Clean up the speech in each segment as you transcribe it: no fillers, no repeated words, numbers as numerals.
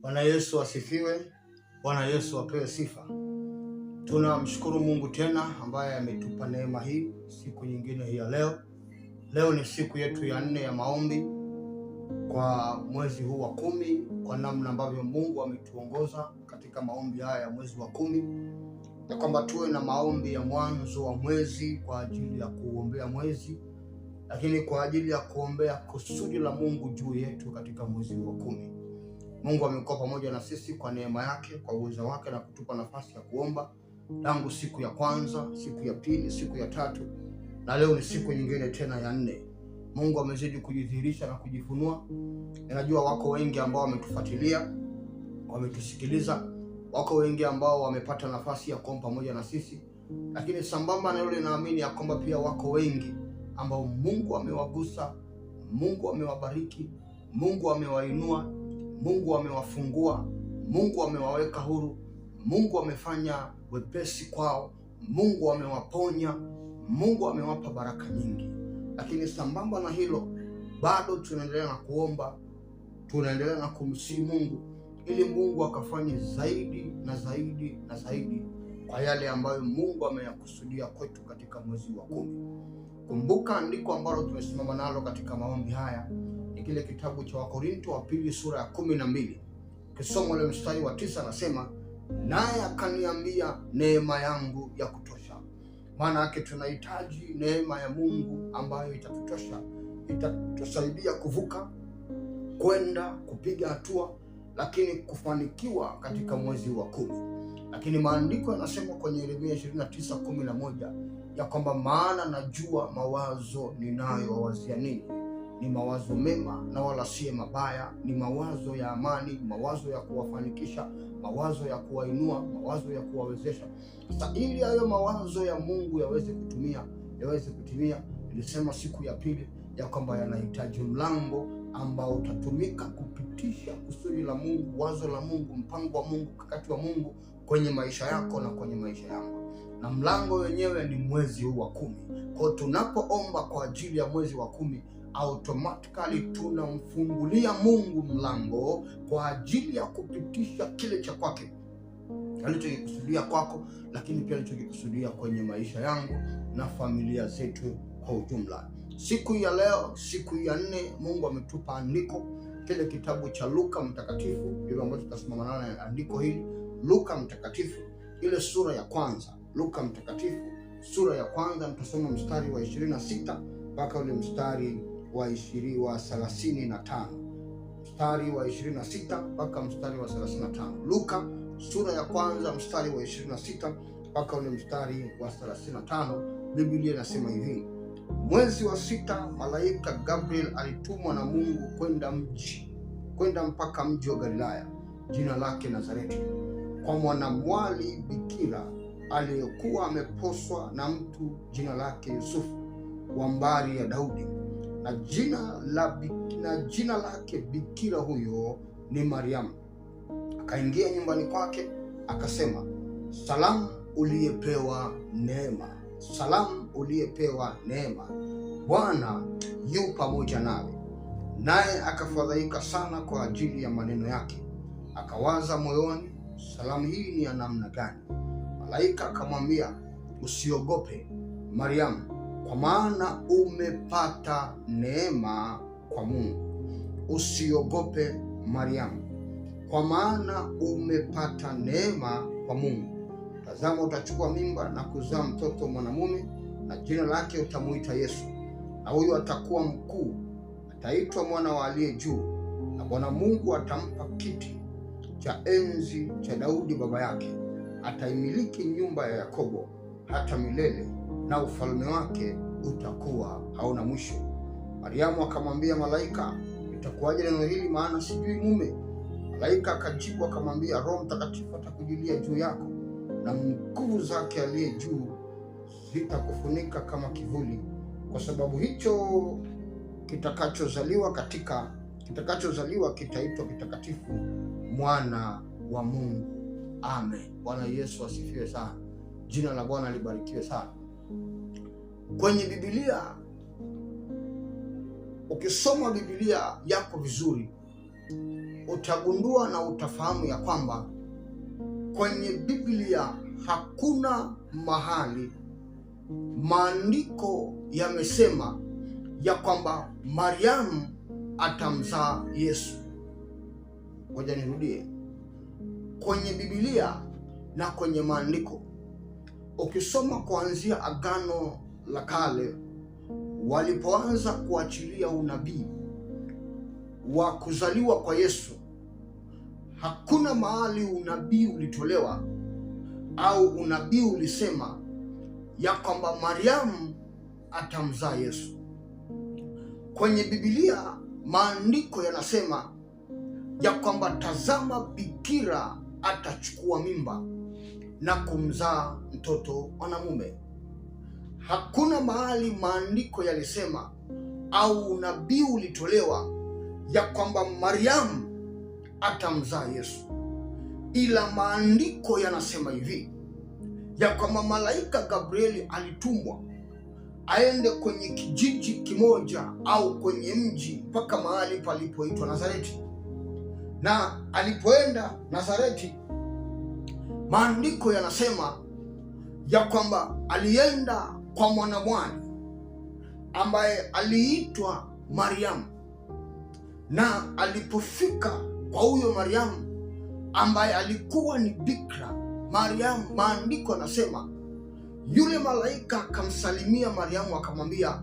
Bwana Yesu asifiwe. Bwana Yesu apewe sifa. Tunamshukuru Mungu tena ambaye ametupa neema hii siku nyingine hii ya leo. Leo ni siku yetu ya 4 ya maombi kwa mwezi huu wa 10, kwa namna ambavyo Mungu ametuongoza katika maombi haya ya mwezi wa 10, na kwamba tuwe na maombi ya mwanzo wa mwezi kwa ajili ya kuombea mwezi, lakini kwa ajili ya kuombea kusudi la Mungu juu yetu katika mwezi wa 10. Mungu amekuwa pamoja na sisi kwa neema yake, kwa uwezo wake, na kutupa nafasi ya kuomba tangu siku ya kwanza, siku ya pili, siku ya tatu, na leo ni siku nyingine tena ya 4. Mungu amezidi kujidhihirisha na kujifunua. Ninajua wako wengi ambao wametufuatilia, wametusikiliza, wako wengi ambao wamepata nafasi ya kuomba pamoja na sisi, lakini sambamba na yule, naamini ya kwamba pia wako wengi ambao Mungu amewagusa, Mungu amewabariki, Mungu amewainua, Mungu amewafungua, Mungu amewaweka huru, Mungu amefanya wepesi kwao, Mungu amewaponya, Mungu amewapa baraka nyingi. Lakini sambamba na hilo, bado tunaendelea na kuomba, tunaendelea na kumsihi Mungu ili Mungu akafanye zaidi na zaidi na zaidi kwa yale ambayo Mungu ameyakusudia kwetu katika mwezi wa 10. Kumbuka andiko ambalo tumesimama nalo katika maombi haya ni kile kitabu cha Wakorintho wa pili sura ya 12. Ukisoma ule mstari wa 9, anasema naye akaniambia, neema yangu ya kutosha. Maana yake tunahitaji neema ya Mungu ambayo itatutosha, itatusaidia kuvuka, kwenda kupiga hatua, lakini kufanikiwa katika mwezi wa 10. Lakini maandiko yanasema kwenye Yeremia 29:11 ya kwamba maana najua mawazo ninayowazia ninyi ni mawazo mema na wala si mabaya, ni mawazo ya amani, mawazo ya kuwafanikisha, mawazo ya kuwainua, mawazo ya kuwawezesha. Sasa ili hayo mawazo ya Mungu yaweze kutimia, nilisema siku ya pili ya kwamba yanahitaji mlango ambao utatumika kupitisha kusudi la Mungu, wazo la Mungu, mpango wa Mungu, mkakati wa Mungu kwenye maisha yako na kwenye maisha yangu. Na mlango wenyewe ni mwezi huu wa 10. Kwa tunapoomba kwa ajili ya mwezi wa 10, automatically tunamfungulia Mungu mlango kwa ajili ya kupitisha kile cha kwake alichokikusudia kwako, lakini pia alichokikusudia kwenye maisha yangu na familia zetu kwa ujumla. Siku ya leo, siku ya 4, Mungu ametupa andiko, kile kitabu cha Luka mtakatifu, ndio ambacho tutasimama nalo andiko hili. Luka mtakatifu, ile sura ya kwanza. Luka mtakatifu sura ya kwanza, nitasoma mstari wa 26 mpaka ule mstari wa 35. Mstari wa 26 mpaka mstari wa 35. Luka sura ya kwanza mstari wa 26 mpaka ule mstari wa 35. Biblia inasema hivi: mwezi wa 6, malaika Gabriel alitumwa na Mungu kwenda mpaka mji wa Galilaya, jina lake Nazareti, kwa mwanamwali bikira aliyekuwa ameposwa na mtu jina lake Yusufu, wa mbari ya Daudi, na jina lake bikira huyo ni Mariamu. Akaingia nyumbani kwake, akasema, salamu uliyepewa neema, salamu uliyepewa neema, Bwana yu pamoja nawe. Naye akafadhaika sana kwa ajili ya maneno yake, akawaza moyoni, salamu hii ni ya namna gani? Malaika akamwambia, usiogope Mariamu, kwa maana umepata neema kwa Mungu. Usiogope Mariamu, kwa maana umepata neema kwa Mungu. Tazama, utachukua mimba na kuzaa mtoto mwanamume, na jina lake utamuita Yesu. Na huyo atakuwa mkuu, ataitwa mwana wa aliye juu, na Bwana Mungu atampa kiti cha enzi cha Daudi baba yake. Ataimiliki nyumba ya Yakobo hata milele, na ufalme wake utakuwa hauna mwisho. Mariamu akamwambia malaika, itakuwaje neno hili, maana sijui mume? Malaika akajibu akamwambia, Roho Mtakatifu atakujilia juu yako, na nguvu zake aliye juu zitakufunika kama kivuli. Kwa sababu hicho kitakachozaliwa kitaitwa kitakatifu, mwana wa Mungu. Amen. Bwana Yesu asifiwe sana. Jina la Bwana libarikiwe sana. Kwenye Biblia, ukisoma Biblia yako vizuri, utagundua na utafahamu ya kwamba kwenye Biblia hakuna mahali maandiko yamesema ya kwamba Mariamu atamzaa Yesu. Ngoja nirudie. Kwenye Biblia na kwenye maandiko, ukisoma kuanzia Agano la Kale, walipoanza kuachilia unabii wa kuzaliwa kwa Yesu, hakuna mahali unabii ulitolewa au unabii ulisema ya kwamba Mariamu atamzaa Yesu. Kwenye Biblia maandiko yanasema ya kwamba tazama, bikira atachukua mimba na kumzaa mtoto mwanamume. Hakuna mahali maandiko yalisema au unabii ulitolewa ya kwamba Mariamu atamzaa Yesu, ila maandiko yanasema hivi ya kwamba malaika Gabrieli alitumwa aende kwenye kijiji kimoja au kwenye mji mpaka mahali palipoitwa Nazareti. Na alipoenda Nazareti, maandiko yanasema ya kwamba alienda kwa mwanamwali ambaye aliitwa Mariamu, na alipofika kwa huyo Mariamu ambaye alikuwa ni bikira Mariamu, maandiko yanasema yule malaika akamsalimia Mariamu akamwambia,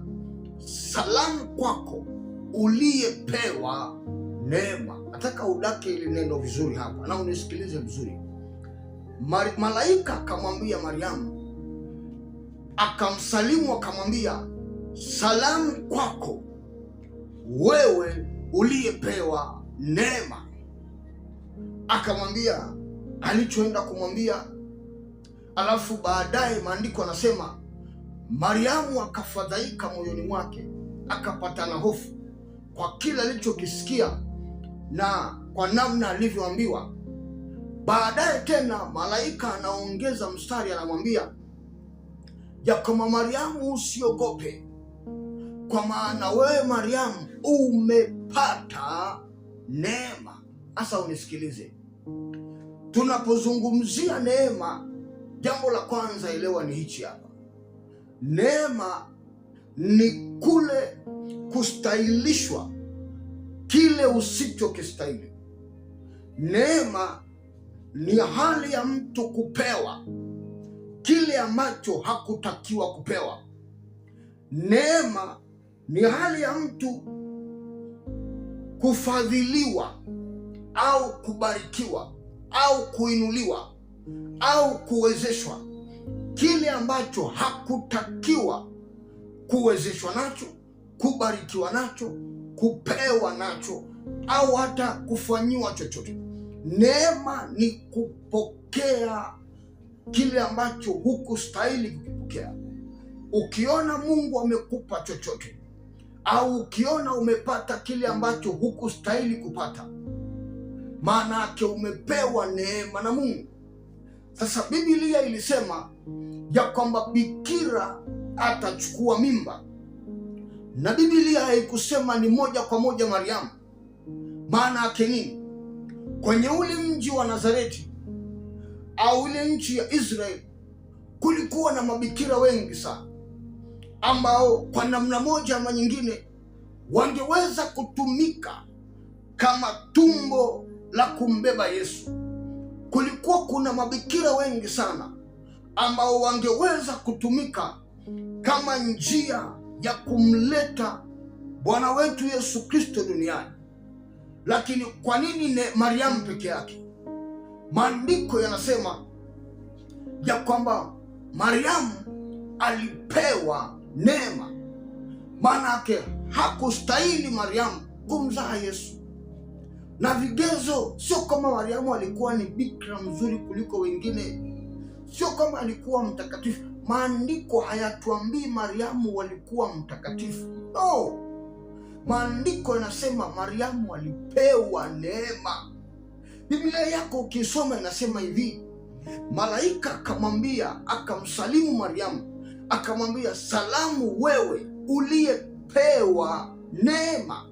salamu kwako uliyepewa neema. Nataka udake ili neno vizuri hapa na unisikilize vizuri. Malaika akamwambia Mariamu, akamsalimu akamwambia, salamu kwako wewe uliyepewa neema. Akamwambia alichoenda kumwambia. Alafu baadaye maandiko anasema Mariamu akafadhaika moyoni mwake, akapata na hofu kwa kila alichokisikia na kwa namna alivyoambiwa. Baadaye tena malaika anaongeza mstari, anamwambia ya kwamba Mariamu, usiogope, kwa maana wewe Mariamu umepata neema. Sasa unisikilize, tunapozungumzia neema, jambo la kwanza elewa ni hichi hapa. Neema ni kule kustahilishwa kile usichokistahili. Neema ni hali ya mtu kupewa kile ambacho hakutakiwa kupewa. Neema ni hali ya mtu kufadhiliwa au kubarikiwa au kuinuliwa au kuwezeshwa kile ambacho hakutakiwa kuwezeshwa nacho, kubarikiwa nacho, kupewa nacho au hata kufanyiwa chochote. Neema ni kupokea kile ambacho hukustahili kukipokea. Ukiona Mungu amekupa chochote au ukiona umepata kile ambacho hukustahili kupata, maana yake umepewa neema na Mungu. Sasa Biblia ilisema ya kwamba bikira atachukua mimba, na Biblia haikusema ni moja kwa moja Mariamu. Maana yake nini? Kwenye ule mji wa Nazareti au ile nchi ya Israeli kulikuwa na mabikira wengi sana ambao kwa namna moja ama nyingine wangeweza kutumika kama tumbo la kumbeba Yesu. Kulikuwa kuna mabikira wengi sana ambao wangeweza kutumika kama njia ya kumleta Bwana wetu Yesu Kristo duniani. Lakini kwa nini Mariamu peke yake? Maandiko yanasema ya kwamba Mariamu alipewa neema. Maana yake hakustahili Mariamu kumzaa Yesu. Na vigezo, sio kama Mariamu alikuwa ni bikira mzuri kuliko wengine, sio kama alikuwa mtakatifu. Maandiko hayatuambii Mariamu walikuwa mtakatifu. No. Maandiko yanasema Mariamu alipewa neema. Biblia yako ukisoma inasema hivi, malaika akamwambia, akamsalimu Mariamu, akamwambia, salamu wewe uliyepewa neema.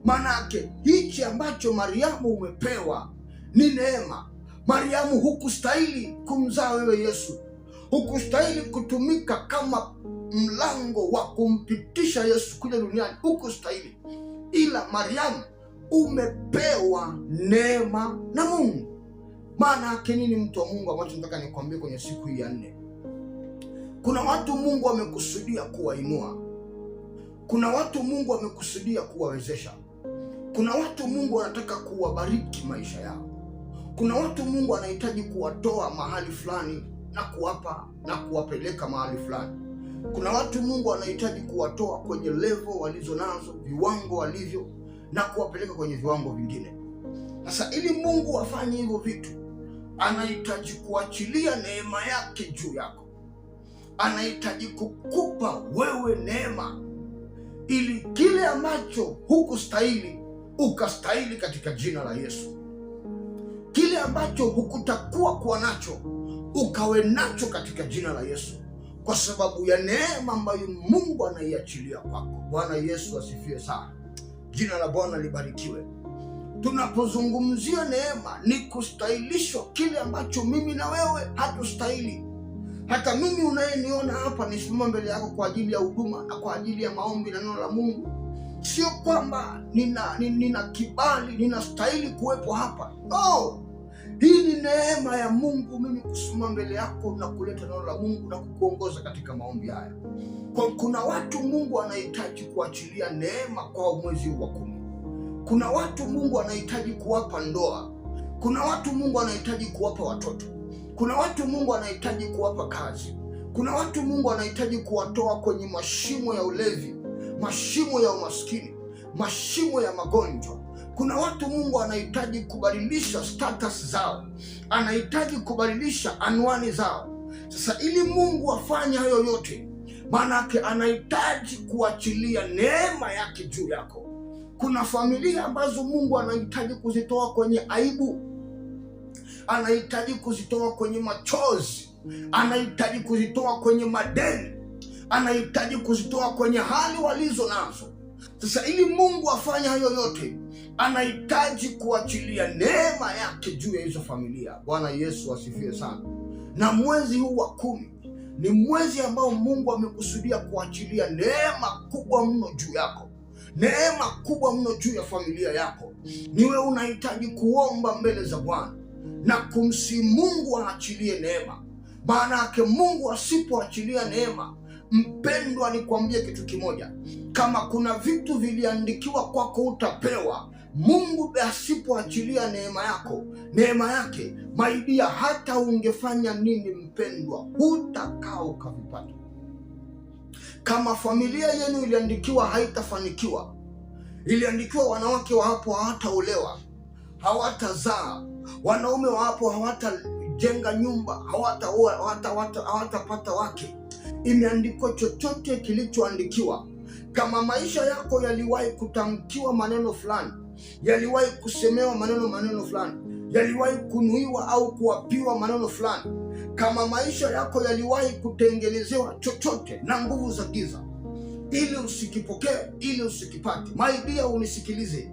Manake hichi ambacho Mariamu umepewa ni neema. Mariamu, hukustahili kumzaa wewe Yesu, hukustahili kutumika kama mlango wa kumpitisha Yesu kuja duniani, hukustahili. Ila Mariamu, umepewa neema na Mungu. Maana yake nini, mtu wa Mungu, ambacho nataka nikwambie kwenye siku hii ya 4? Kuna watu Mungu amekusudia kuwainua. Kuna watu Mungu amekusudia kuwawezesha. Kuna watu Mungu anataka kuwabariki maisha yao. Kuna watu Mungu anahitaji kuwatoa mahali fulani na kuwapa na kuwapeleka mahali fulani. Kuna watu Mungu anahitaji kuwatoa kwenye level walizo nazo, viwango walivyo, na kuwapeleka kwenye viwango vingine. Sasa ili Mungu afanye hivyo vitu, anahitaji kuachilia neema yake juu yako. Anahitaji kukupa wewe neema, ili kile ambacho hukustahili ukastahili katika jina la Yesu. Kile ambacho hukutakuwa kuwa nacho ukawe nacho katika jina la Yesu, kwa sababu ya neema ambayo Mungu anaiachilia kwako. Bwana Yesu asifiwe sana. Jina la Bwana libarikiwe. Tunapozungumzia neema, ni kustahilishwa kile ambacho mimi na wewe hatustahili. Hata mimi unayeniona hapa nisimama mbele yako kwa ajili ya huduma na kwa ajili ya maombi na neno la Mungu, sio kwamba nina kibali, ninastahili kuwepo hapa. No, hii ni neema ya Mungu, mimi kusimama mbele yako na kuleta neno la Mungu na kukuongoza katika maombi haya. Kuna watu Mungu anahitaji kuachilia neema kwa mwezi wa 10. Kuna watu Mungu anahitaji kuwapa ndoa. Kuna watu Mungu anahitaji kuwapa watoto. Kuna watu Mungu anahitaji kuwapa kazi. Kuna watu Mungu anahitaji kuwatoa kwenye mashimo ya ulevi, mashimo ya umaskini, mashimo ya magonjwa. Kuna watu Mungu anahitaji kubadilisha status zao, anahitaji kubadilisha anwani zao. Sasa ili Mungu afanye hayo yote, maanake anahitaji kuachilia neema yake juu yako. Kuna familia ambazo Mungu anahitaji kuzitoa kwenye aibu, anahitaji kuzitoa kwenye machozi, anahitaji kuzitoa kwenye madeni, anahitaji kuzitoa kwenye hali walizo nazo. Sasa ili Mungu afanye hayo yote, anahitaji kuachilia neema yake juu ya hizo familia. Bwana Yesu asifiwe sana. Na mwezi huu wa 10 ni mwezi ambao Mungu amekusudia kuachilia neema kubwa mno juu yako, neema kubwa mno juu ya familia yako. Niwe unahitaji kuomba mbele za Bwana na kumsihi Mungu aachilie neema. Maana yake Mungu asipoachilia neema, mpendwa, nikwambie kitu kimoja, kama kuna vitu viliandikiwa kwako utapewa, Mungu asipoachilia neema yake, maidia, hata ungefanya nini mpendwa, hutakaa ukavipata. Kama familia yenu iliandikiwa haitafanikiwa, iliandikiwa wanawake wa hapo hawataolewa, hawatazaa, wanaume wa hapo hawatajenga nyumba, hawatapata wake, imeandikwa chochote kilichoandikiwa. Kama maisha yako yaliwahi kutamkiwa maneno fulani, yaliwahi kusemewa maneno fulani, yaliwahi kunuiwa au kuapiwa maneno fulani, kama maisha yako yaliwahi kutengenezewa chochote na nguvu za giza ili usikipokee, ili usikipate, maidia, unisikilize.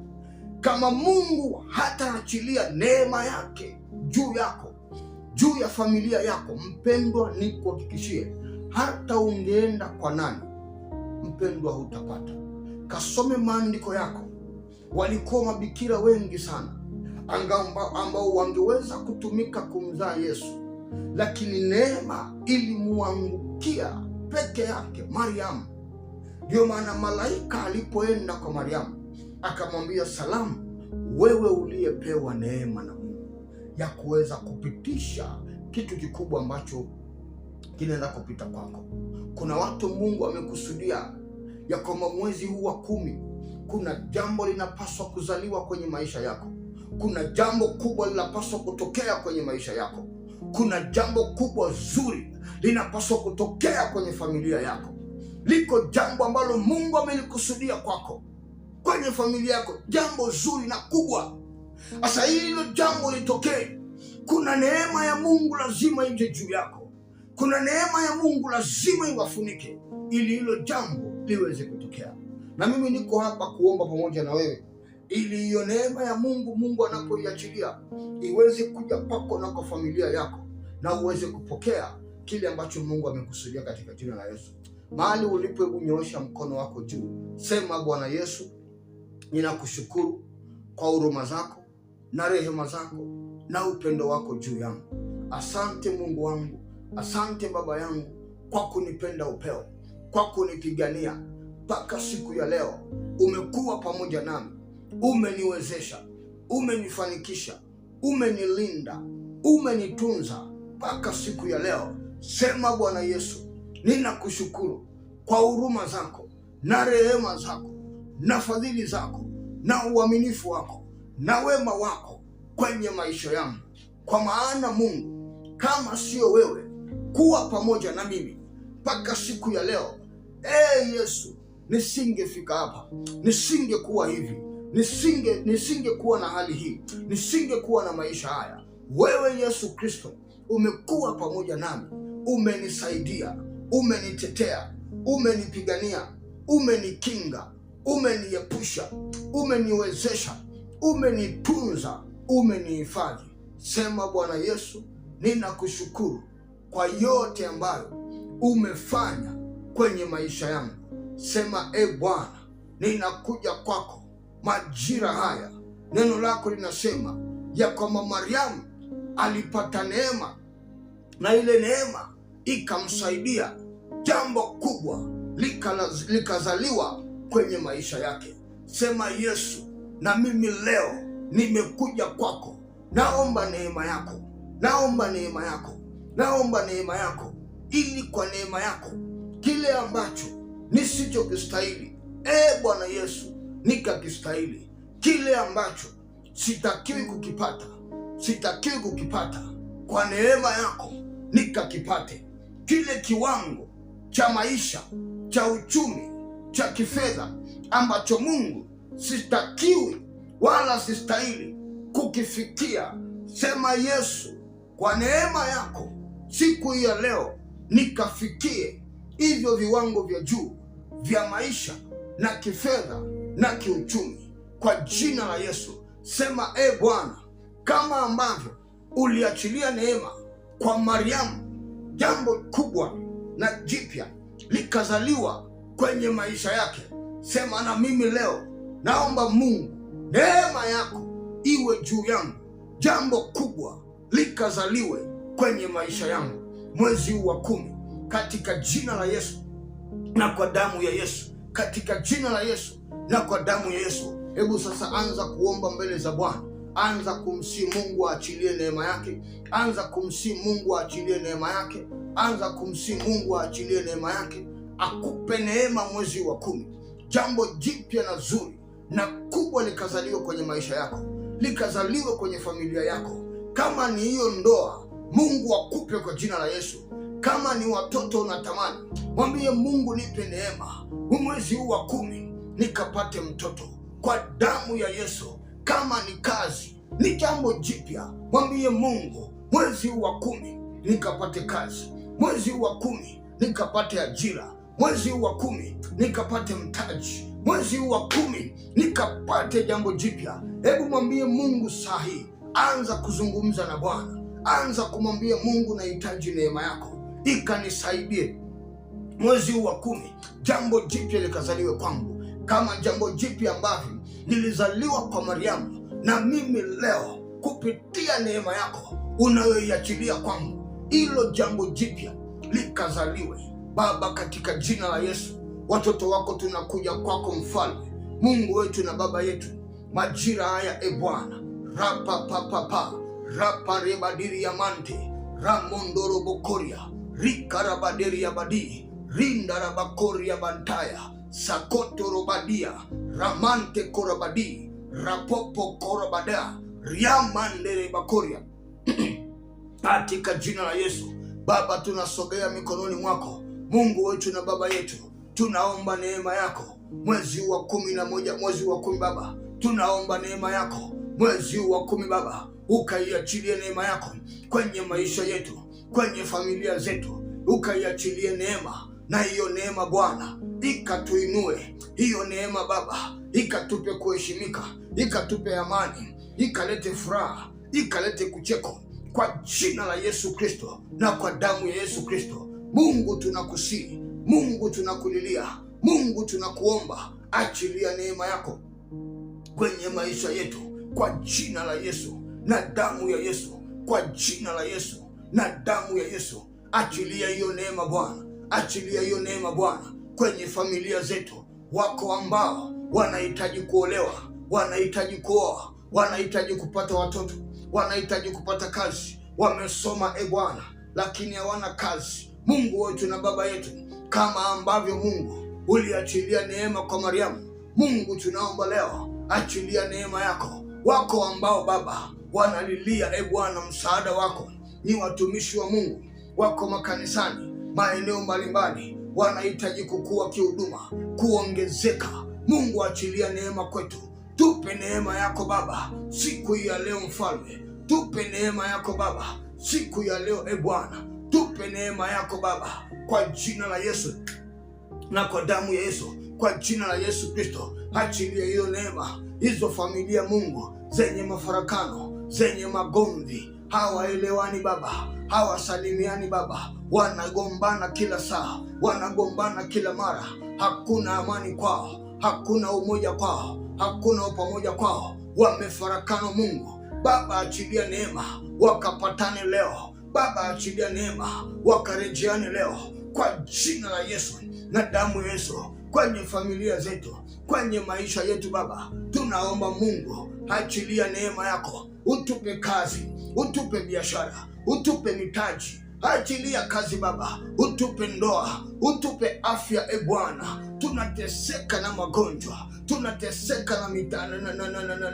Kama Mungu hataachilia neema yake juu yako, juu ya familia yako, mpendwa, nikuhakikishie, hata ungeenda kwa nani, mpendwa, hutapata. Kasome maandiko yako. Walikuwa mabikira wengi sana ambao wangeweza kutumika kumzaa Yesu, lakini neema ilimuangukia peke yake Mariamu. Ndio maana malaika alipoenda kwa Mariamu akamwambia, salamu, wewe uliyepewa neema na Mungu ya kuweza kupitisha kitu kikubwa ambacho kinaenda kupita kwako. Kuna watu Mungu amekusudia ya kwamba mwezi huu wa 10 kuna jambo linapaswa kuzaliwa kwenye maisha yako. Kuna jambo kubwa linapaswa kutokea kwenye maisha yako. Kuna jambo kubwa zuri linapaswa kutokea kwenye familia yako. Liko jambo ambalo Mungu amelikusudia kwako, kwenye familia yako, jambo zuri na kubwa. Sasa hilo jambo litokee, kuna neema ya Mungu lazima ije juu yako. Kuna neema ya Mungu lazima iwafunike ili hilo jambo liweze kutokea. Na mimi niko hapa kuomba pamoja na wewe ili hiyo neema ya Mungu anapoiachilia iweze kuja kwako na kwa familia yako, na uweze kupokea kile ambacho Mungu amekusudia katika jina la Yesu. Mahali ulipo, hebu nyoosha mkono wako juu, sema: Bwana Yesu, ninakushukuru kwa huruma zako na rehema zako na upendo wako juu yangu. Asante Mungu wangu, asante Baba yangu kwa kunipenda upeo, kwa kunipigania mpaka siku ya leo. Umekuwa pamoja nami, umeniwezesha, umenifanikisha, umenilinda, umenitunza mpaka siku ya leo. Sema: Bwana Yesu, ninakushukuru kwa huruma zako na rehema zako na fadhili zako na uaminifu wako na wema wako kwenye maisha yangu. Kwa maana Mungu, kama sio wewe kuwa pamoja na mimi mpaka siku ya leo, Yesu, nisingefika hapa, nisingekuwa hivi, nisingekuwa na hali hii, nisingekuwa na maisha haya. Wewe Yesu Kristo umekuwa pamoja nami, umenisaidia, umenitetea, umenipigania, umenikinga, umeniepusha, umeniwezesha, umenitunza, umenihifadhi. Sema: Bwana Yesu, ninakushukuru kwa yote ambayo umefanya kwenye maisha yangu. Sema: Bwana, ninakuja kwako majira haya. Neno lako linasema ya kwamba Mariamu alipata neema, na ile neema ikamsaidia, jambo kubwa likazaliwa kwenye maisha yake. Sema: Yesu, na mimi leo nimekuja kwako, naomba neema yako, naomba neema yako, naomba neema yako, ili kwa neema yako kile ambacho nisichokistahili, Bwana Yesu, nikakistahili. Kile ambacho sitakiwi kukipata, kwa neema yako nikakipate. Kile kiwango cha maisha, cha uchumi, cha kifedha ambacho Mungu sitakiwi wala sistahili kukifikia, sema: Yesu, kwa neema yako siku hii ya leo nikafikie hivyo viwango vya juu vya maisha na kifedha na kiuchumi, kwa jina la Yesu. Sema: Bwana, kama ambavyo uliachilia neema kwa Mariamu, jambo kubwa na jipya likazaliwa kwenye maisha yake, sema na mimi leo naomba Mungu, neema yako iwe juu yangu, jambo kubwa likazaliwe kwenye maisha yangu mwezi huu wa 10, katika jina la Yesu na kwa damu ya Yesu, katika jina la Yesu na kwa damu ya Yesu. Hebu sasa anza kuomba mbele za Bwana. Anza kumsihi Mungu aachilie neema yake. Anza kumsihi Mungu aachilie neema yake. Anza kumsihi Mungu aachilie neema yake, akupe neema mwezi wa 10, jambo jipya na zuri na kubwa likazaliwa kwenye maisha yako, likazaliwa kwenye familia yako. Kama ni hiyo ndoa, Mungu akupe kwa jina la Yesu. Kama ni watoto unatamani, mwambie Mungu, nipe neema mwezi huu wa 10 nikapate mtoto kwa damu ya Yesu. Kama ni kazi, ni jambo jipya, mwambie Mungu, mwezi huu wa 10 nikapate kazi, mwezi huu wa 10 nikapate ajira, mwezi huu wa 10 nikapate mtaji, mwezi huu wa 10 nikapate jambo jipya. Hebu mwambie Mungu sahi. Anza kuzungumza na Bwana. Anza kumwambia Mungu, nahitaji neema yako ikanisaidie mwezi huu wa 10, jambo jipya likazaliwe kwangu, kama jambo jipya ambavyo nilizaliwa kwa Mariamu, na mimi leo kupitia neema yako unayoiachilia kwangu, hilo jambo jipya likazaliwe. Baba, katika jina la Yesu, watoto wako tunakuja kwako, mfalme, Mungu wetu na baba yetu, majira haya Bwana, rapa rebadiri ya mante ramondoro bokoria rikarabaderi ya badi rinda rabakori ya bantaya sakoto robadia ramante korabadi rapopo korabada riamandere bakoria katika jina la Yesu. Baba, tunasogea mikononi mwako, Mungu wetu na baba yetu, tunaomba neema yako mwezi wa 11, mwezi wa 10 Baba, tunaomba neema yako mwezi wa 10 Baba, ukaiachilie neema yako kwenye maisha yetu, kwenye familia zetu, ukaiachilie neema, na hiyo neema Bwana ikatuinue. Hiyo neema Baba ikatupe kuheshimika, ikatupe amani, ikalete furaha, ikalete kucheko, kwa jina la Yesu Kristo na kwa damu ya Yesu Kristo. Mungu tunakusihi, Mungu tunakulilia, Mungu tunakuomba, achilia neema yako kwenye maisha yetu kwa jina la Yesu na damu ya Yesu, kwa jina la Yesu na damu ya Yesu. Achilia hiyo neema Bwana, achilia hiyo neema Bwana kwenye familia zetu. Wako ambao wanahitaji kuolewa, wanahitaji kuoa, wanahitaji kupata watoto, wanahitaji kupata kazi, wamesoma Bwana lakini hawana kazi. Mungu wetu na Baba yetu, kama ambavyo Mungu uliachilia neema kwa Mariamu, Mungu tunaomba leo, achilia neema yako. Wako ambao Baba wanalilia Bwana msaada wako, ni watumishi wa Mungu, wako makanisani, maeneo mbalimbali, wanahitaji kukua kihuduma, kuongezeka. Mungu achilia neema kwetu. Tupe neema yako Baba siku ya leo Mfalme, tupe neema yako Baba siku ya leo Bwana, tupe neema yako Baba kwa jina la Yesu na kwa damu ya Yesu, kwa jina la Yesu Kristo. Achilia hiyo neema, hizo familia Mungu zenye mafarakano, zenye magomvi, hawaelewani Baba, hawasalimiani Baba, wanagombana kila saa, wanagombana kila mara, hakuna amani kwao, hakuna umoja kwao, hakuna upamoja kwao, wamefarakana Mungu Baba, achilia neema wakapatane leo Baba, achilia neema wakarejeane leo kwa jina la Yesu na damu ya Yesu, kwenye familia zetu, kwenye maisha yetu Baba, tunaomba Mungu, achilia neema yako. Utupe kazi, utupe biashara, utupe mitaji, achilia kazi Baba, utupe ndoa, utupe afya Bwana. Tunateseka na magonjwa, tunateseka na mitana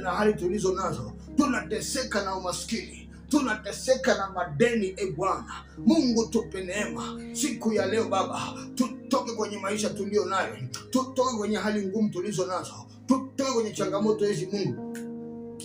na hali tulizo nazo, tunateseka na umaskini, tunateseka na madeni Bwana. Mungu tupe neema siku ya leo Baba, tutoke kwenye maisha tulio nayo, tutoke kwenye hali ngumu tulizo nazo, tutoke kwenye changamoto hizi Mungu.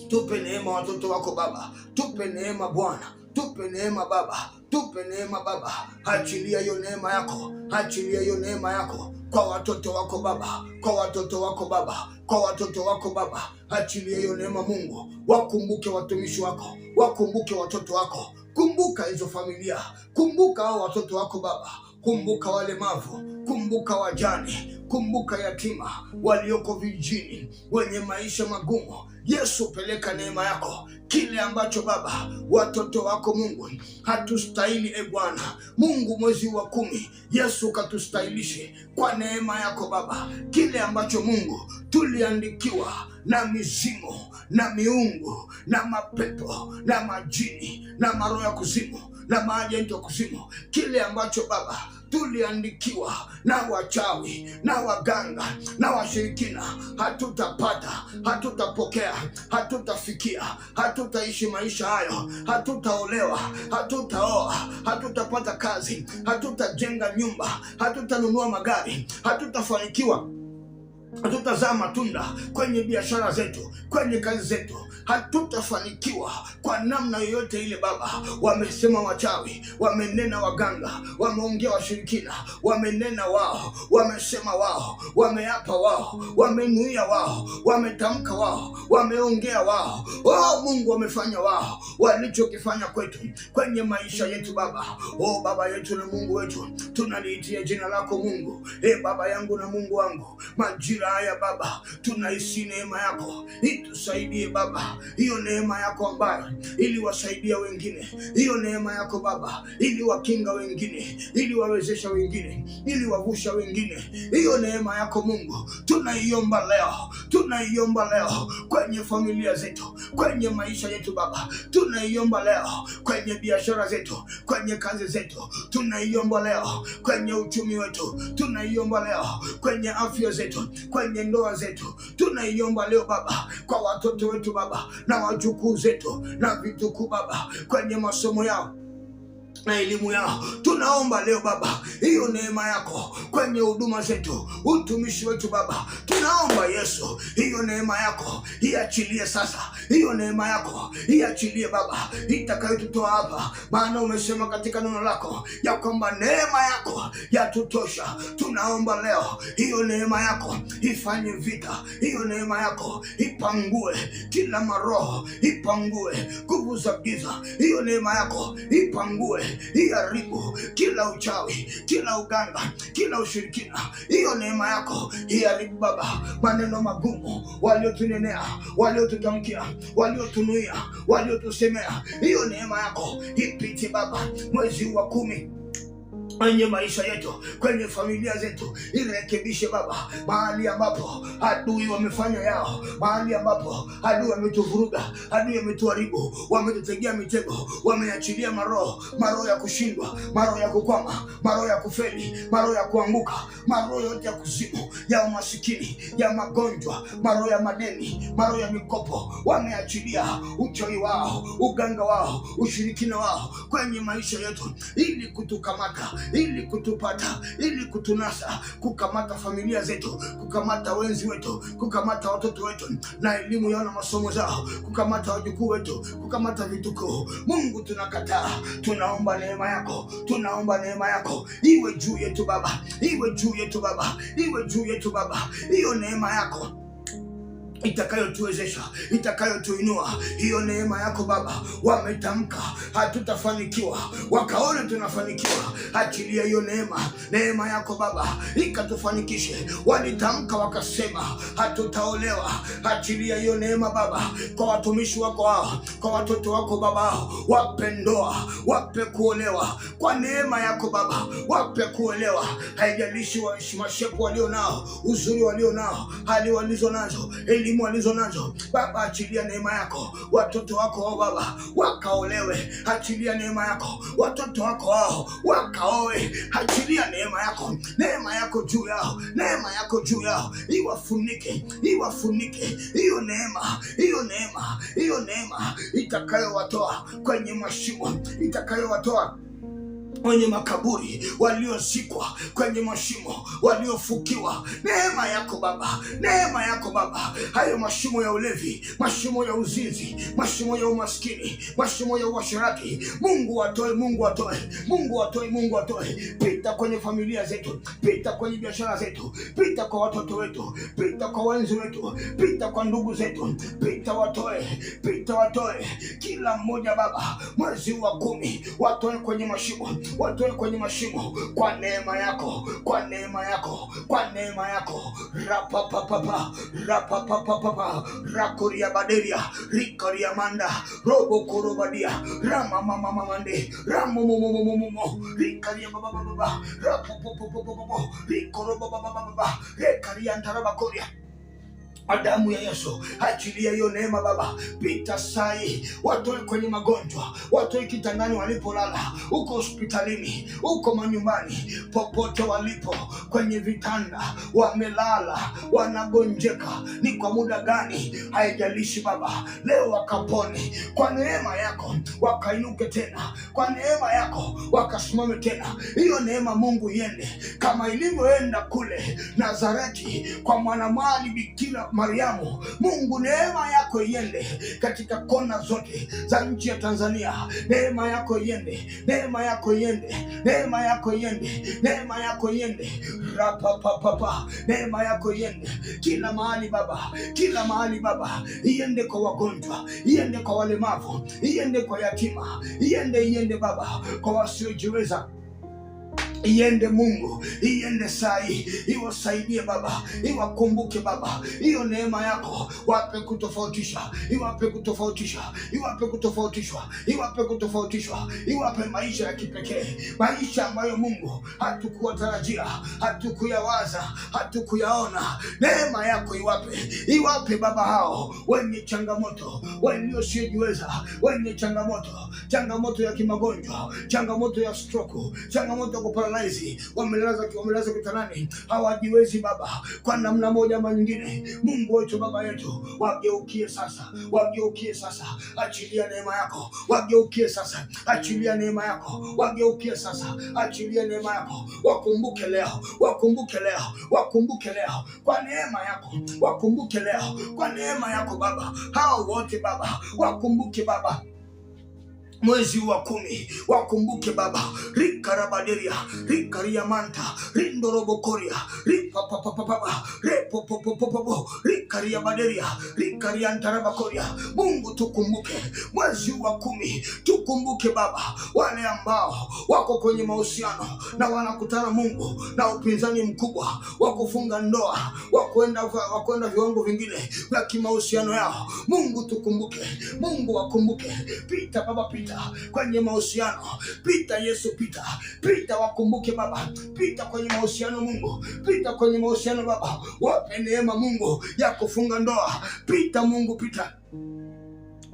Tupe neema watoto wako Baba, tupe neema Bwana, tupe neema Baba, tupe neema Baba. Achilia hiyo neema yako, achilia hiyo neema yako kwa watoto wako Baba, kwa watoto wako Baba, kwa watoto wako Baba. Achilia hiyo neema Mungu. Wakumbuke watumishi wako, wakumbuke watoto wako, kumbuka hizo familia, kumbuka hao watoto wako Baba, kumbuka walemavu, kumbuka wajane, kumbuka yatima walioko vijijini wenye maisha magumu. Yesu, peleka neema yako. Kile ambacho Baba watoto wako Mungu hatustahili Bwana Mungu, mwezi wa 10 Yesu katustahilishe kwa neema yako Baba. Kile ambacho Mungu tuliandikiwa na mizimu na miungu na mapepo na majini na maroho ya kuzimu na maajenti wa kuzimu, kile ambacho Baba tuliandikiwa na wachawi na waganga na washirikina, hatutapata, hatutapokea, hatutafikia, hatutaishi maisha hayo, hatutaolewa, hatutaoa, hatutapata kazi, hatutajenga nyumba, hatutanunua magari, hatutafanikiwa, hatutazaa matunda kwenye biashara zetu, kwenye kazi zetu, hatutafanikiwa kwa namna yoyote ile Baba. Wamesema wachawi, wamenena waganga, wameongea washirikina, wamenena wao, wamesema wao, wameapa wao, wamenuia wao, wametamka wao, wameongea wao. Oh Mungu, wamefanya wao walichokifanya kwetu, kwenye maisha yetu Baba. Oh Baba yetu na Mungu wetu, tunaliitia jina lako Mungu. Baba yangu na Mungu wangu, majira haya Baba, tunahisi neema yako, itusaidie Baba. Hiyo neema yako ambayo ili wasaidia wengine, hiyo neema yako Baba ili wakinga wengine, ili wawezesha wengine, ili wavusha wengine, hiyo neema yako Mungu tunaiomba leo, tunaiomba leo kwenye familia zetu, kwenye maisha yetu Baba, tunaiomba leo kwenye biashara zetu, kwenye kazi zetu, tunaiomba leo kwenye uchumi wetu, tunaiomba leo kwenye afya zetu, kwenye ndoa zetu, tunaiomba leo Baba kwa watoto wetu Baba na wajukuu zetu na vitukuu Baba, kwenye masomo yao na elimu yao. Tunaomba leo Baba hiyo neema yako kwenye huduma zetu, utumishi wetu Baba. Tunaomba Yesu hiyo neema yako iachilie sasa, hiyo neema yako iachilie Baba, itakayotutoa hapa, maana umesema katika neno lako ya kwamba neema yako yatutosha. Tunaomba leo hiyo neema yako ifanye vita, hiyo neema yako ipangue kila maroho, ipangue nguvu za giza, hiyo neema yako ipangue, iharibu kila uchawi, kila uganga, kila ushirikina, hiyo neema yako iharibu Baba maneno magumu waliotunenea, waliotutamkia, waliotunuia, waliotusemea, hiyo neema yako ipite Baba mwezi wa 10 kwenye maisha yetu, kwenye familia zetu, irekebishe Baba mahali ambapo adui wamefanya yao, mahali ambapo adui wametuvuruga, adui wametuharibu, wametutegea mitego, wameachilia maroho ya kushindwa, maroho ya kukwama, maroho ya kufeli, maroho ya kuanguka, maroho yote ya kuzimu, ya umasikini, ya magonjwa, maroho ya madeni, maroho ya mikopo, wameachilia uchawi wao, uganga wao, ushirikina wao kwenye maisha yetu, ili kutukamata, ili kutupata, ili kutunasa, kukamata familia zetu, kukamata wenzi wetu, kukamata watoto wetu na elimu yao na masomo zao, kukamata wajukuu wetu, kukamata vitukuu. Mungu tunakataa, tunaomba neema yako, tunaomba neema yako iwe juu yetu Baba, iwe juu yetu Baba, iwe juu yetu Baba, hiyo neema yako itakayotuwezesha, itakayotuinua, hiyo neema yako Baba. Wametamka hatutafanikiwa, wakaona tunafanikiwa, achilia hiyo neema yako Baba ikatufanikishe. Walitamka wakasema hatutaolewa, achilia hiyo neema Baba kwa watumishi wako hao, kwa watoto wako Baba, wape ndoa, wape kuolewa kwa neema yako Baba, wape kuolewa. Haijalishi mashepu walio nao, uzuri walio nao, hali walizo nazo, elimu walizo nazo Baba, achilia neema yako, watoto wako hao Baba wakaolewe, achilia neema yako, watoto wako hao wakaoe, achilia neema yako juu yao, neema yako juu yao, iwafunike hiyo neema itakayowatoa kwenye mashimo, itakayowatoa kwenye makaburi, waliozikwa kwenye mashimo, waliofukiwa. Neema yako Baba, neema yako Baba, hayo mashimo ya ulevi, mashimo ya uzinzi, mashimo ya umaskini, mashimo ya uasherati, Mungu atoe, Mungu atoe, Mungu atoe, Mungu atoe. Pita kwenye familia zetu, pita kwenye biashara zetu, pita kwa watoto wetu, pita kwa wenzi wetu, pita kwa ndugu zetu, pita watoe kila mmoja Baba mwezi wa 10, watoe kwenye mashimo, watoe kwenye mashimo kwa neema yako, kwa neema yako, kwa neema yako. Rapapapapa rakoria baderia rikoria manda robo korobadia rama mama mande ramo momo rikaria baba rapopopopopo rikoroba baba rekaria ndarabakoria. Damu ya Yesu, achilia hiyo neema Baba. Pita sai, watoe kwenye magonjwa, watoe kitandani walipolala, uko hospitalini, uko manyumbani, popote walipo, kwenye vitanda wamelala, wanagonjeka, ni kwa muda gani haijalishi Baba, leo wakapone kwa neema yako, wakainuke tena kwa neema yako, wakasimame tena. Hiyo neema Mungu iende kama ilivyoenda kule Nazareti kwa mwanamwali Bikira Mariamu. Mungu, neema yako iende katika kona zote za nchi ya Tanzania. Neema yako iende, neema yako iende, neema yako iende, neema yako iende. Rapapapapa, neema yako iende kila mahali Baba, kila mahali Baba. Iende kwa wagonjwa, iende kwa walemavu, iende kwa yatima, iende Baba kwa wasiojiweza. Iende Mungu, iende sai, iwasaidie Baba, iwakumbuke Baba. Hiyo neema yako wape kutofautisha, iwape kutofautisha, iwape kutofautisha, iwape kutofautisha, iwape maisha ya kipekee, maisha ambayo Mungu hatukuwatarajia, hatukuyawaza, hatukuyaona. Neema yako iwape Baba hao wenye changamoto, waliosiojiweza, wenye changamoto ya kimagonjwa, changamoto ya stroke, changamoto ya kupala paralyze, wamelaza kitanani, hawajiwezi Baba, kwa namna moja ama nyingine. Mungu wetu, Baba yetu, wageukie sasa, wageukie sasa, achilia neema yako, wageukie sasa, achilia neema yako, wageukie sasa, achilia neema yako, wakumbuke leo, wakumbuke leo, wakumbuke leo kwa neema yako, wakumbuke leo kwa neema yako Baba, hao wote Baba, wakumbuke Baba, mwezi wa 10 wakumbuke Baba, rikarabaderia, rikariamanta, rindorobokoria, ripapapapapa, repopopopopo, rikariabaderia, rikariantarabakoria. Mungu tukumbuke mwezi wa 10, tukumbuke Baba wale ambao wako kwenye mahusiano na wanakutana Mungu na upinzani mkubwa wa kufunga ndoa, wakwenda viwango vingine vya kimahusiano yao. Mungu tukumbuke, Mungu wakumbuke. Pita Baba, pita kwenye mahusiano, pita Yesu, pita wakumbuke Baba, pita kwenye mahusiano Mungu, pita kwenye mahusiano Baba, wape neema Mungu ya kufunga ndoa, pita Mungu, pita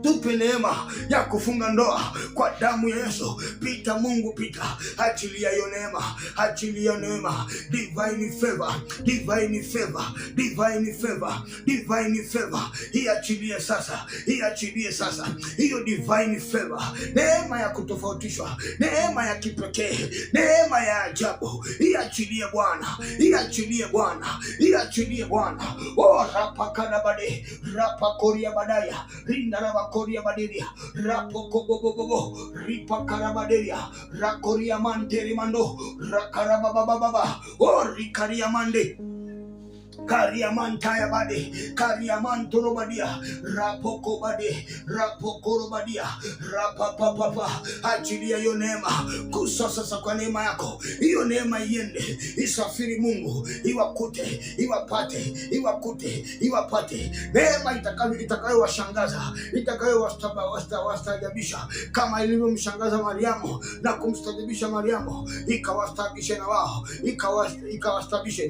tupe neema ya kufunga ndoa kwa damu ya Yesu. Pita Mungu, pita, achilia hiyo neema, achilia neema, divine favor, divine favor, divine favor, divine favor. Hii achilie sasa, hii achilie sasa, hiyo divine favor, neema ya kutofautishwa, neema ya kipekee, neema ya ajabu. Hii achilie Bwana, hii achilie Bwana, hii achilie Bwana. Oh, rapa kanabade, rapa koria badaya, rinda koria baderia, rapoko bobo, ripa karabaderia, rakoria manteri mando, rakarabababa, o rikaria mande, Kariamantaya bade, Kariamantoro badia, Rapoko bade, Rapokoro badia, Rapapapapa. Achilia hiyo neema kusasa kwa neema yako, hiyo neema iende, isafiri Mungu, iwakute, iwapate, iwakute, iwapate. Neema itakayowashangaza, itakayowastajabisha, kama ilivyomshangaza Mariamu na kumstajabisha Mariamu, ikawastajabisha na wao, ikawastajabisha,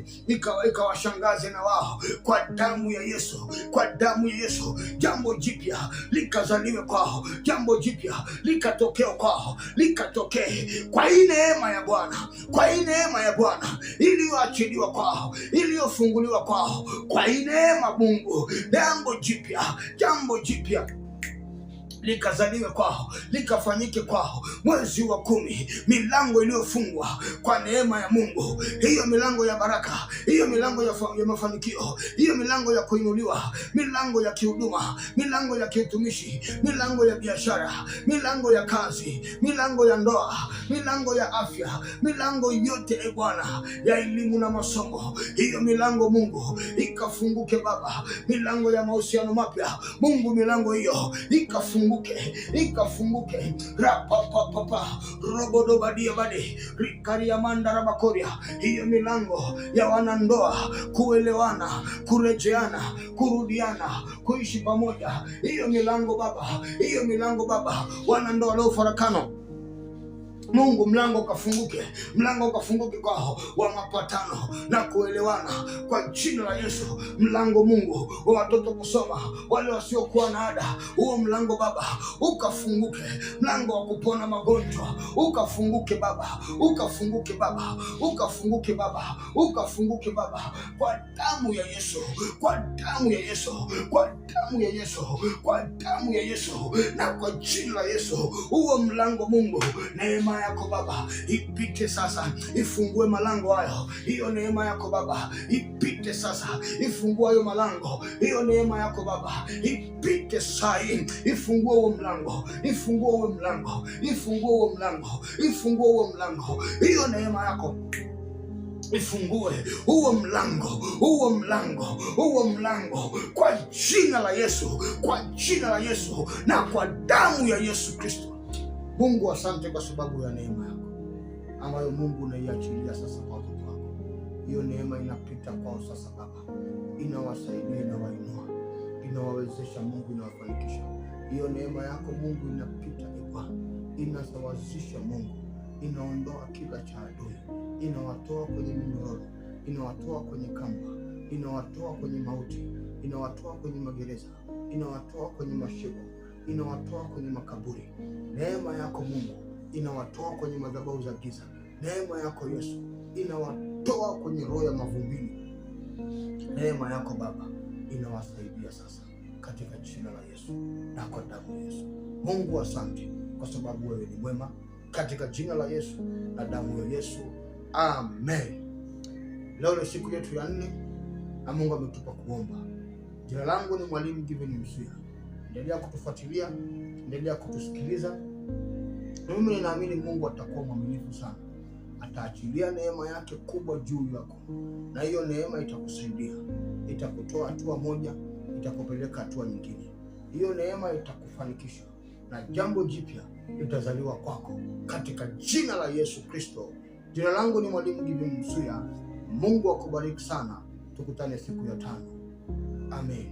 ikawashangaza na wao kwa damu ya Yesu, kwa damu ya Yesu. Jambo jipya likazaliwe kwao, jambo jipya likatokea kwao, likatokee kwa hii neema ya Bwana, kwa hii neema ya Bwana iliyoachiliwa kwao, iliyofunguliwa kwao, kwa hii neema Mungu, jambo jipya likazaliwe kwao, likafanyike kwao mwezi wa 10. Milango iliyofungwa kwa neema ya Mungu, hiyo milango ya baraka, hiyo milango ya mafanikio, hiyo milango ya kuinuliwa, milango ya kihuduma, milango ya kiutumishi, milango ya biashara, milango ya kazi, milango ya ndoa, milango ya afya, milango yote Bwana ya elimu na masomo, hiyo milango Mungu ikafunguke Baba. Milango ya mahusiano mapya Mungu, milango hiyo ikafunguke, rapapapapa, robodo badia bade, rikaria mandara bakoria. Hiyo milango ya wanandoa kuelewana, kurejeana, kurudiana, kuishi pamoja, hiyo milango Baba, hiyo milango Baba, wanandoa leo farakano Mungu, mlango kafunguke kwao wa mapatano na kuelewana kwa jina la Yesu. Mlango Mungu wa watoto kusoma, wale wasiokuwa na ada, huo mlango Baba ukafunguke. Mlango wa kupona magonjwa ukafunguke Baba, ukafunguke Baba, ukafunguke Baba, ukafunguke Baba, kwa damu ya Yesu, kwa damu ya Yesu, kwa damu ya Yesu, kwa damu ya Yesu, na kwa jina la Yesu. Huo mlango Mungu, neema yako Baba ipite sasa, ifungue malango hayo. Hiyo neema yako Baba ipite sasa, ifungue hayo malango. Hiyo neema yako Baba ipite sasa, ifungue huo mlango, ifungue huo mlango, ifungue huo mlango, ifungue huo mlango. Hiyo neema yako ifungue huo mlango, huo mlango, huo mlango, kwa jina la Yesu, kwa jina la Yesu, na kwa damu ya Yesu Kristo. Mungu, asante kwa sababu ya neema yako ambayo Mungu unaiachilia sasa kwa watoto wako. Hiyo neema inapita kwao sasa Baba, inawasaidia, inawainua, inawawezesha Mungu, inawafanikisha. Hiyo neema yako Mungu inapita Bwana, inasawazisha Mungu, inaondoa kila cha adui, inawatoa kwenye minyororo, inawatoa kwenye kamba, inawatoa kwenye mauti, inawatoa kwenye magereza, inawatoa kwenye mashimo, inawatoa kwenye makaburi. Neema yako Mungu inawatoa kwenye madhabahu za giza, Neema yako Yesu inawatoa kwenye roho ya mavumbini. Neema yako Baba inawasaidia sasa katika jina la Yesu na kwa damu ya Yesu. Mungu asante kwa sababu wewe ni mwema, katika jina la Yesu na damu ya Yesu. Amen. Leo ni siku yetu ya 4 na Mungu ametupa kuomba. Jina langu ni Mwalimu Given Msuya. Endelea kutufuatilia, endelea kutusikiliza. Mimi ninaamini Mungu atakuwa mwaminifu sana. Ataachilia neema yake kubwa juu yako, na hiyo neema itakusaidia, itakutoa hatua moja, itakupeleka hatua nyingine. Hiyo neema itakufanikisha na jambo jipya litazaliwa kwako katika jina la Yesu Kristo. Jina langu ni Mwalimu Given Msuya. Mungu akubariki sana. Tukutane siku ya 5. Amen.